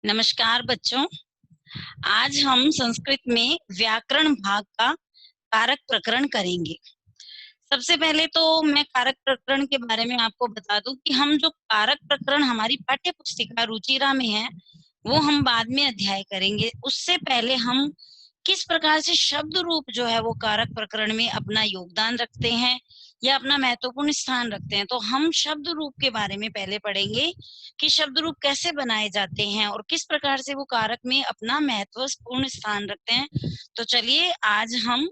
नमस्कार बच्चों। आज हम संस्कृत में व्याकरण भाग का कारक प्रकरण करेंगे। सबसे पहले तो मैं कारक प्रकरण के बारे में आपको बता दूं कि हम जो कारक प्रकरण हमारी पाठ्य पुस्तिका रुचिरा में है वो हम बाद में अध्याय करेंगे। उससे पहले हम किस प्रकार से शब्द रूप जो है वो कारक प्रकरण में अपना योगदान रखते हैं या अपना महत्वपूर्ण स्थान रखते हैं। तो हम शब्द रूप के बारे में पहले पढ़ेंगे कि शब्द रूप कैसे बनाए जाते हैं और किस प्रकार से वो कारक में अपना महत्वपूर्ण स्थान रखते हैं। तो चलिए आज हम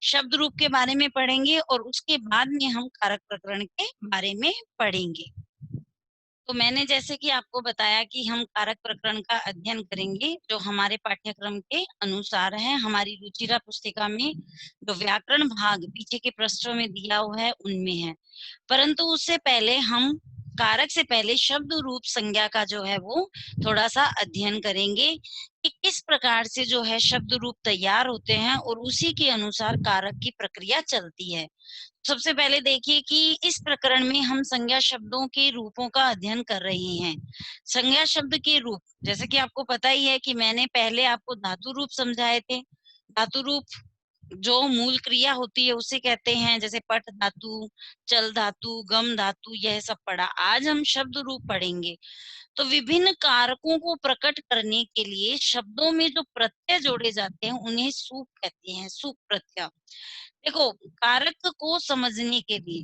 शब्द रूप के बारे में पढ़ेंगे और उसके बाद में हम कारक प्रकरण के बारे में पढ़ेंगे। तो मैंने जैसे कि आपको बताया कि हम कारक प्रकरण का अध्ययन करेंगे जो हमारे पाठ्यक्रम के अनुसार है। हमारी रुचिरा पुस्तिका में जो व्याकरण भाग पीछे के पृष्ठों में दिया हुआ है उनमें है। परंतु उससे पहले हम कारक से पहले शब्द रूप संज्ञा का जो है वो थोड़ा सा अध्ययन करेंगे कि किस प्रकार से जो है शब्द रूप तैयार होते हैं और उसी के अनुसार कारक की प्रक्रिया चलती है। सबसे पहले देखिए कि इस प्रकरण में हम संज्ञा शब्दों के रूपों का अध्ययन कर रहे हैं। संज्ञा शब्द के रूप जैसे कि आपको पता ही है कि मैंने पहले आपको धातु रूप समझाए थे। धातु रूप जो मूल क्रिया होती है उसे कहते हैं, जैसे पट धातु, चल धातु, गम धातु, यह सब पढ़ा। आज हम शब्द रूप पढ़ेंगे। तो विभिन्न कारकों को प्रकट करने के लिए शब्दों में जो प्रत्यय जोड़े जाते हैं उन्हें सूप कहते हैं। सूप प्रत्यय। देखो, कारक को समझने के लिए,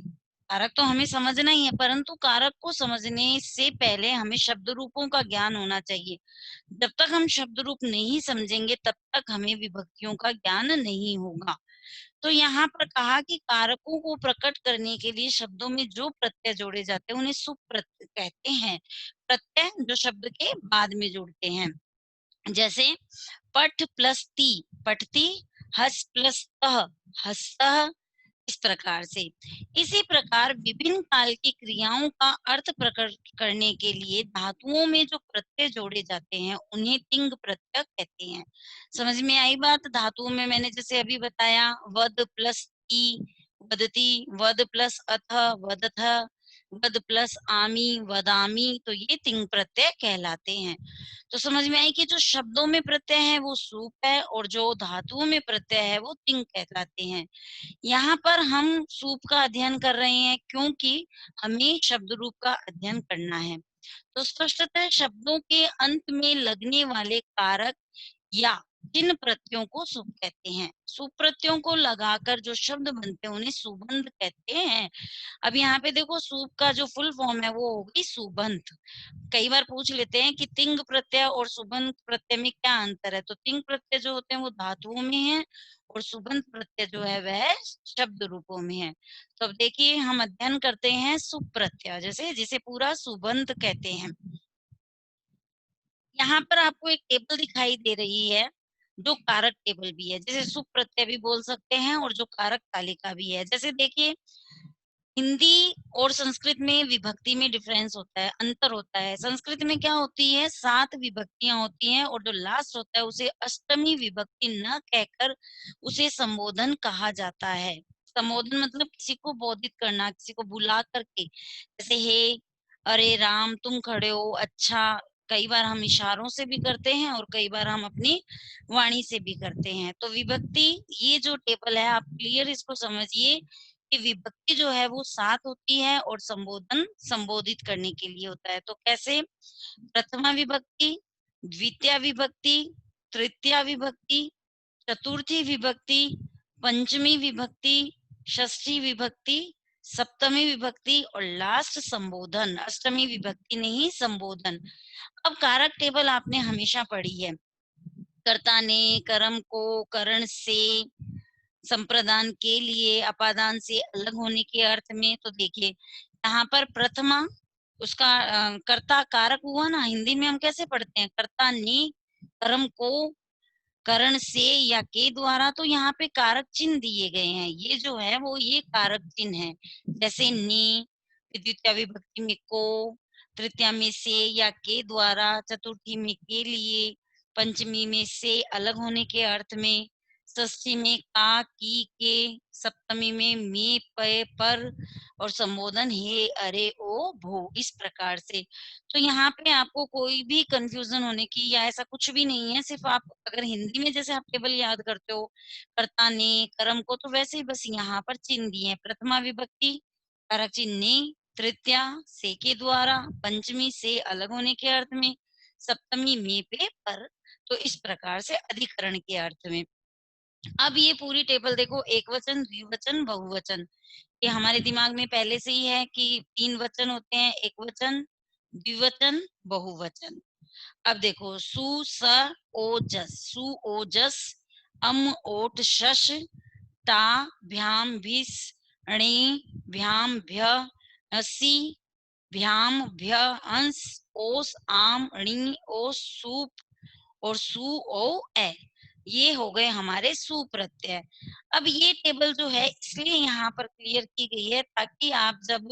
कारक तो हमें समझना ही है, परंतु कारक को समझने से पहले हमें शब्द रूपों का ज्ञान होना चाहिए। जब तक हम शब्द रूप नहीं समझेंगे तब तक हमें विभक्तियों का ज्ञान नहीं होगा। तो यहाँ पर कहा कि कारकों को प्रकट करने के लिए शब्दों में जो प्रत्यय जोड़े जाते हैं उन्हें सुप प्रत्यय कहते हैं। प्रत्यय जो शब्द के बाद में जुड़ते हैं, जैसे पठ प्लस ती पठती, हस प्लस तह हस्तः, इस प्रकार से। इसी प्रकार विभिन्न काल की क्रियाओं का अर्थ प्रकट करने के लिए धातुओं में जो प्रत्यय जोड़े जाते हैं उन्हें तिंग प्रत्यय कहते हैं। समझ में आई बात? धातुओं में मैंने जैसे अभी बताया, वद प्लस ई वदती, वद प्लस अथ वदथ, वद प्लस आमी वदामी, तो ये तिंग प्रत्यय कहलाते हैं। तो समझ में आई कि जो शब्दों में प्रत्यय है वो सूप है और जो धातुओं में प्रत्यय है वो तिंग कहलाते हैं। यहाँ पर हम सूप का अध्ययन कर रहे हैं क्योंकि हमें शब्द रूप का अध्ययन करना है। तो स्पष्टतः शब्दों के अंत में लगने वाले कारक या जिन प्रत्ययों को सुप कहते हैं। सुप प्रत्ययों को लगाकर जो शब्द बनते हैं उन्हें सुबंध कहते हैं। अब यहाँ पे देखो, सूप का जो फुल फॉर्म है वो होगी सुबंध। कई बार पूछ लेते हैं कि तिंग प्रत्यय और सुबंध प्रत्यय में क्या अंतर है। तो तिंग प्रत्यय जो होते हैं वो धातुओं में है और सुबंध प्रत्यय जो है वह शब्द रूपों में है। तो अब देखिए हम अध्ययन करते हैं सुप प्रत्यय, जैसे जिसे पूरा सुबंध कहते हैं। यहाँ पर आपको एक टेबल दिखाई दे रही है जो कारक टेबल भी है, जैसे सुप प्रत्यय भी बोल सकते हैं और जो कारक तालिका भी है। जैसे देखिए, हिंदी और संस्कृत में विभक्ति में डिफरेंस होता है, अंतर होता है। संस्कृत में क्या होती है, 7 विभक्तियां होती हैं और जो लास्ट होता है उसे अष्टमी विभक्ति न कहकर उसे संबोधन कहा जाता है। संबोधन मतलब किसी को बोधित करना, किसी को बुला करके, जैसे हे, अरे राम, तुम खड़े हो, अच्छा। कई बार हम इशारों से भी करते हैं और कई बार हम अपनी वाणी से भी करते हैं। तो विभक्ति, ये जो टेबल है आप क्लियर इसको समझिए कि विभक्ति जो है वो 7 होती है और संबोधन संबोधित करने के लिए होता है। तो कैसे? प्रथमा विभक्ति, द्वितीय विभक्ति, तृतीया विभक्ति, चतुर्थी विभक्ति, पंचमी विभक्ति, षष्ठी विभक्ति, सप्तमी विभक्ति और लास्ट संबोधन, अष्टमी विभक्ति नहीं संबोधन। अब कारक टेबल आपने हमेशा पढ़ी है, कर्ता ने, कर्म को, करण से, संप्रदान के लिए, अपादान से अलग होने के अर्थ में। तो देखिए यहाँ पर प्रथमा उसका कर्ता कारक हुआ ना। हिंदी में हम कैसे पढ़ते हैं, कर्ता ने कर्म को करण से या के द्वारा, तो यहाँ पे कारक चिन्ह दिए गए हैं। ये जो है वो ये कारक चिन्ह है, जैसे ने, द्वितीय विभक्ति में को, तृतीया में से या के द्वारा, चतुर्थी में के लिए, पंचमी में से अलग होने के अर्थ में, षष्ठी में का, की, के, सप्तमी में में, पे, पर और संबोधन हे, अरे, ओ, भो, इस प्रकार से। तो यहाँ पे आपको कोई भी कंफ्यूजन होने की या ऐसा कुछ भी नहीं है, सिर्फ आप अगर हिंदी में जैसे आप टेबल याद करते हो कर्ता ने, कर्म को, तो वैसे ही बस यहाँ पर चिन्ह दिए हैं। प्रथमा विभक्ति कारक चिन्ह ने, तृतीया से के द्वारा, पंचमी से अलग होने के अर्थ में, सप्तमी में, पे, पर, तो इस प्रकार से अधिकरण के अर्थ में। अब ये पूरी टेबल देखो, एक वचन, द्विवचन, बहुवचन, ये हमारे दिमाग में पहले से ही है कि 3 वचन होते हैं, एक वचन, द्विवचन, बहुवचन। अब देखो सु, स, ओजस, सु, ओजस, अम, ओट, शश, टा, भ्याम, भिस, णे, भ्याम, भ्य, हसी, भ्याम, भ्य, अंश, ओस, आम, णी, ओस, सूप और सु, ओ, ए, ये हो गए हमारे सुप्रत्यय। अब ये टेबल जो है इसलिए यहाँ पर क्लियर की गई है ताकि आप जब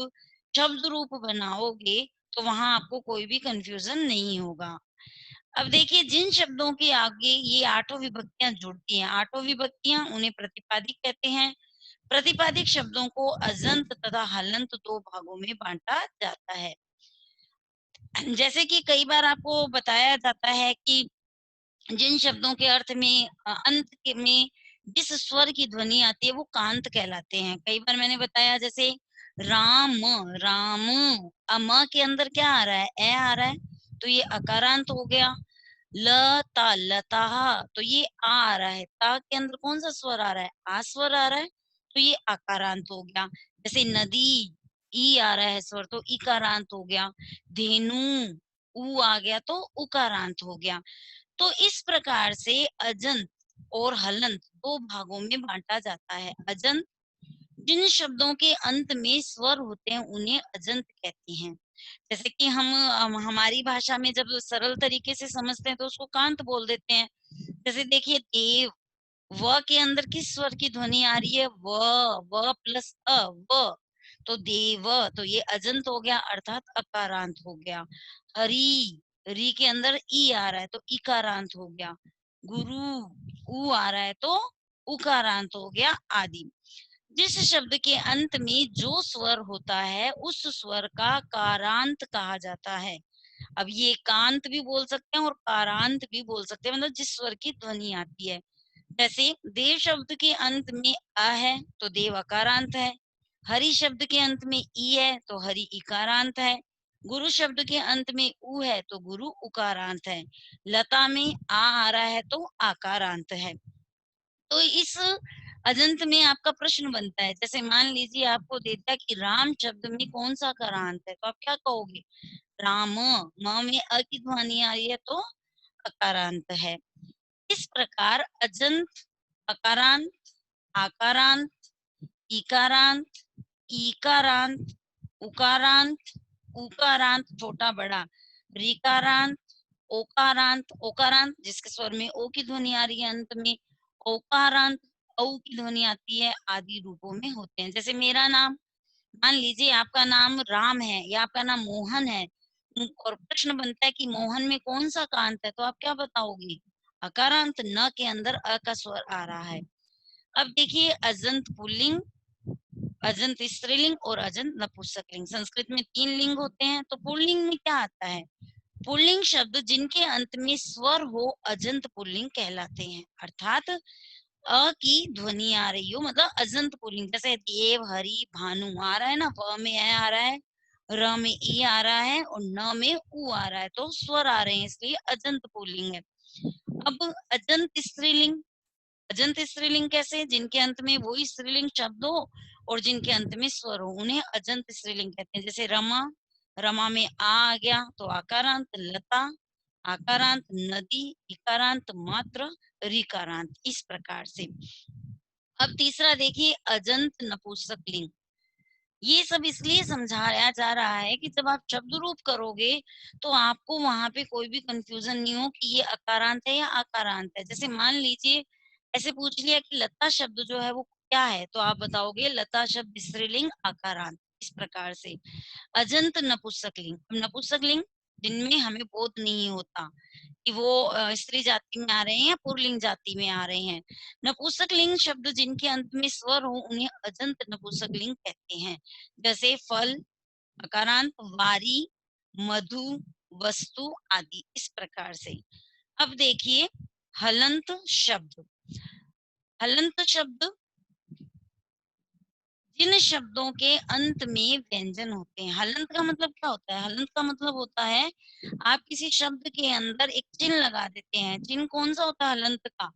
शब्द रूप बनाओगे तो वहां आपको कोई भी कंफ्यूजन नहीं होगा। अब देखिए जिन शब्दों के आगे ये आठों विभक्तियां जुड़ती हैं, आठों विभक्तियां उन्हें प्रतिपादिक कहते हैं। प्रतिपादिक शब्दों को अजंत तथा हलंत दो भागों में बांटा जाता है। जैसे कि कई बार आपको बताया जाता है कि जिन शब्दों के अर्थ में में जिस स्वर की ध्वनि आती है वो कांत कहलाते हैं। कई बार मैंने बताया जैसे राम, राम, अम के अंदर क्या आ रहा है, ए आ रहा है, तो ये अकारांत हो गया। लता, लता, तो ये आ रहा है, ता के अंदर कौन सा स्वर आ रहा है, आ स्वर आ रहा है, तो ये अकारांत हो गया। जैसे नदी, ई आ रहा है स्वर, तो इकारांत हो गया। धेनु, ऊ आ गया, तो उकारांत हो गया। तो इस प्रकार से अजंत और हलंत दो भागों में बांटा जाता है। अजंत जिन शब्दों के अंत में स्वर होते हैं उन्हें अजंत कहते हैं। जैसे कि हम हमारी भाषा में जब सरल तरीके से समझते हैं तो उसको कांत बोल देते हैं। जैसे देखिए देव, व के अंदर किस स्वर की ध्वनि आ रही है, व प्लस अ, व, तो देव, तो ये अजंत हो गया अर्थात अकारांत हो गया। हरि, री के अंदर ई आ रहा है तो इकारांत हो गया। गुरु, ऊ आ रहा है तो उकारांत हो गया आदि। जिस शब्द के अंत में जो स्वर होता है उस स्वर का कारांत कहा जाता है। अब ये कांत भी बोल सकते हैं और कारांत भी बोल सकते हैं, मतलब जिस स्वर की ध्वनि आती है। जैसे देव शब्द के अंत में अ है तो देव अकारांत है। हरि शब्द के अंत में ई है तो हरि इकारांत है। गुरु शब्द के अंत में उ है तो गुरु उकारांत है। लता में आ रहा है तो आकारांत है। तो इस अजंत में आपका प्रश्न बनता है, जैसे मान लीजिए आपको देता कि राम शब्द में कौन सा अकारांत है, तो आप क्या कहोगे, राम, म में अ की ध्वनि आ रही है तो अकारांत है। इस प्रकार अजंत, अकारांत, आकारांत, इकारांत, ईकारांत, उकारांत, उकारांत छोटा बड़ा, ऋकारांत, ओकारांत, ओकारांत जिसके स्वर में ओ की ध्वनि आ रही है अंत में, ओकारांत औ की ध्वनि आती है आदि रूपों में होते हैं। जैसे मेरा नाम, मान लीजिए आपका नाम राम है या आपका नाम मोहन है, और प्रश्न बनता है कि मोहन में कौन सा कांत है, तो आप क्या बताओगे, अकारांत, न के अंदर अ का स्वर आ रहा है। अब देखिए अजंत पुल्लिंग, अजंत स्त्रीलिंग और अजंत नपुंसकलिंग। संस्कृत में 3 लिंग होते हैं, तो पुल्लिंग में क्या आता है, पुल्लिंग शब्द जिनके अंत में स्वर हो अजंत पुल्लिंग कहलाते हैं, अर्थात अ की ध्वनि आ रही हो, मतलब अजंत पुल्लिंग। जैसे देव, हरि, भानु आ रहा है ना, व में ए आ रहा है, र में ई आ रहा है और न में उ आ रहा है, तो स्वर आ रहे हैं इसलिए अजंत पुल्लिंग है। अब अजंत स्त्रीलिंग, अजंत स्त्रीलिंग कैसे, जिनके अंत में वही स्त्रीलिंग शब्द हो और जिनके अंत में स्वर हो उन्हें अजंत स्त्रीलिंग कहते हैं। जैसे रमा, रमा में आ गया तो आकारांत, लता आकारांत, नदी इकारांत, मात्र ऋकारांत, इस प्रकार से। अब तीसरा देखिए अजंत नपुंसकलिंग। ये सब इसलिए समझाया जा रहा है कि जब आप शब्द रूप करोगे तो आपको वहां पे कोई भी कंफ्यूजन नहीं हो कि ये अकारांत है या आकारांत है। जैसे मान लीजिए ऐसे पूछ लिया कि लता शब्द जो है वो क्या है, तो आप बताओगे लता शब्द स्त्रीलिंग आकारांत, इस प्रकार से। अजंत नपुंसकलिंग, नपुंसकलिंग जिनमें हमें बोध नहीं होता कि वो स्त्री जाति में आ रहे हैं या पुल्लिंग जाति में आ रहे हैं। नपुंसकलिंग शब्द जिनके अंत में स्वर हो उन्हें अजंत नपुंसकलिंग कहते हैं। जैसे फल, अकारांत, वारी, मधु, वस्तु आदि, इस प्रकार से। अब देखिए हलंत शब्द। हलंत शब्द जिन शब्दों के अंत में व्यंजन होते हैं। हलंत का मतलब क्या होता है? हलंत का मतलब होता है आप किसी शब्द के अंदर एक चिन्ह लगा देते हैं। चिन्ह कौन सा होता है हलंत का?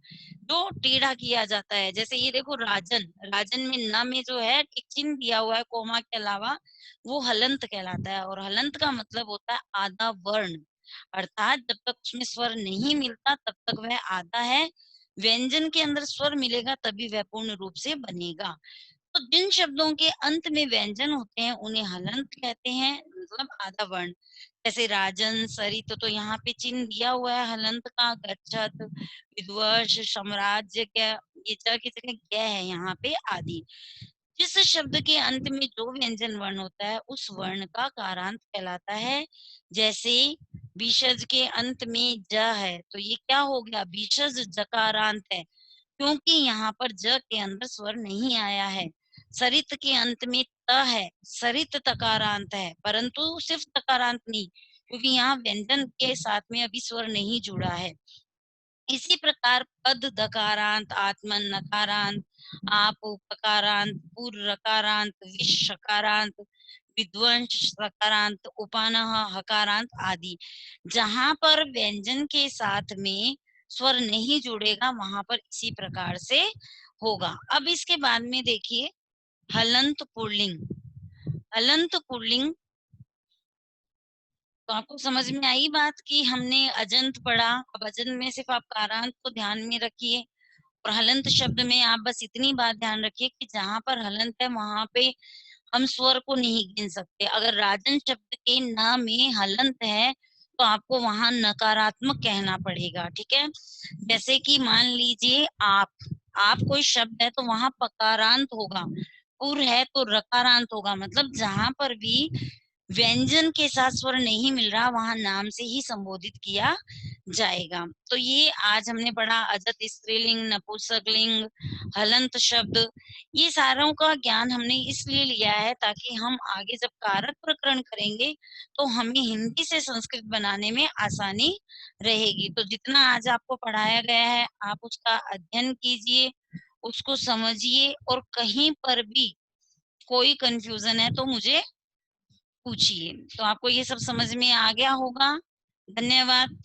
जो टेढ़ा किया जाता है। जैसे ये देखो राजन, राजन में न में जो है एक चिन्ह दिया हुआ है कोमा के अलावा, वो हलंत कहलाता है। और हलंत का मतलब होता है आधा वर्ण, अर्थात जब तक उसमें स्वर नहीं मिलता तब तक वह आधा है। व्यंजन के अंदर स्वर मिलेगा तभी वह पूर्ण रूप से बनेगा। तो जिन शब्दों के अंत में व्यंजन होते हैं उन्हें हलंत कहते हैं, मतलब आधा वर्ण। जैसे राजन, सरित, तो यहाँ पे चिन्ह दिया हुआ है हलंत का। गच्छत, विद्वष, साम्राज्य, क्या ये ज की जगह ग है यहाँ पे, आदि। जिस शब्द के अंत में जो व्यंजन वर्ण होता है उस वर्ण का कारांत कहलाता है। जैसे बीशज के अंत में ज है तो ये क्या हो गया? बीशज जकारांत है, क्योंकि यहाँ पर ज के अंदर स्वर नहीं आया है। सरित के अंत में त है, सरित तकारांत है, परंतु सिर्फ तकारांत नहीं, क्योंकि यहाँ व्यंजन के साथ में अभी स्वर नहीं जुड़ा है। इसी प्रकार पद दकारांत, आत्मन नकारांत, आप उपकारांत, पूर्व रकारांत, विश शकारांत, विध्वंस सकारांत, उपानह हकारांत आदि। जहां पर व्यंजन के साथ में स्वर नहीं जुड़ेगा वहां पर इसी प्रकार से होगा। अब इसके बाद में देखिए हलंत पुल्लिंग। हलंत पुल्लिंग, तो आपको समझ में आई बात कि हमने अजंत पढ़ा। अब अजंत में सिर्फ आप कारांत को ध्यान में रखिए, और हलंत शब्द में आप बस इतनी बात ध्यान रखिए कि जहां पर हलंत है वहां पे हम स्वर को नहीं गिन सकते। अगर राजन शब्द के न में हलंत है तो आपको वहां नकारात्मक कहना पड़ेगा, ठीक है। जैसे कि मान लीजिए आप कोई शब्द है तो वहां पकारांत होगा, पुर है तो रकारांत होगा। मतलब जहां पर भी व्यंजन के साथ स्वर नहीं मिल रहा वहां नाम से ही संबोधित किया जाएगा। तो ये आज हमने पढ़ा अजत स्त्रीलिंग, नपुंसकलिंग, हलंत शब्द। ये सारों का ज्ञान हमने इसलिए लिया है ताकि हम आगे जब कारक प्रकरण करेंगे तो हमें हिंदी से संस्कृत बनाने में आसानी रहेगी। तो जितना आज आपको पढ़ाया गया है आप उसका अध्ययन कीजिए, उसको समझिए, और कहीं पर भी कोई कंफ्यूजन है तो मुझे पूछिए। तो आपको ये सब समझ में आ गया होगा। धन्यवाद।